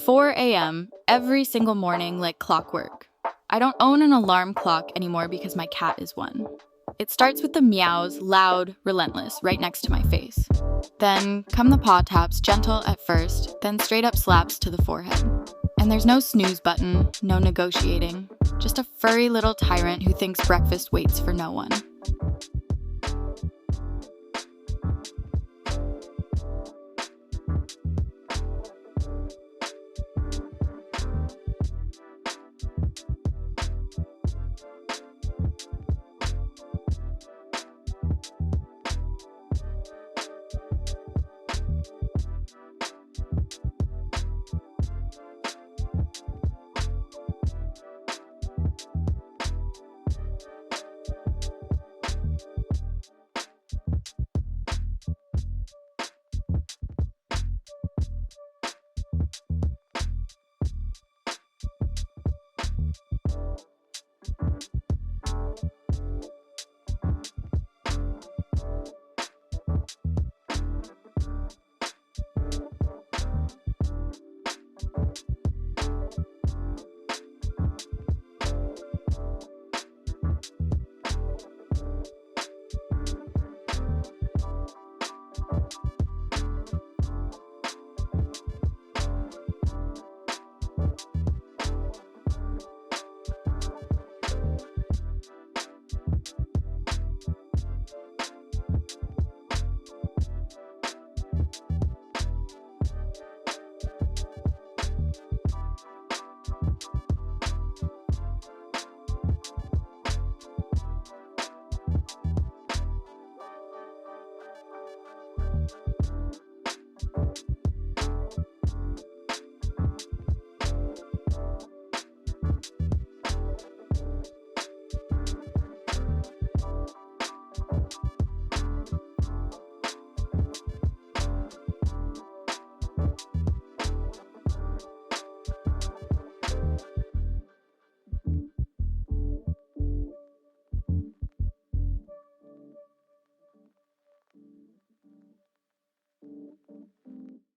4 a.m. every single morning like clockwork. I don't own an alarm clock anymore because my cat is one. It starts with the meows, loud, relentless, right next to my face. Then come the paw taps, gentle at first, then straight up slaps to the forehead. And there's no snooze button, no negotiating, just a furry little tyrant who thinks breakfast waits for no one.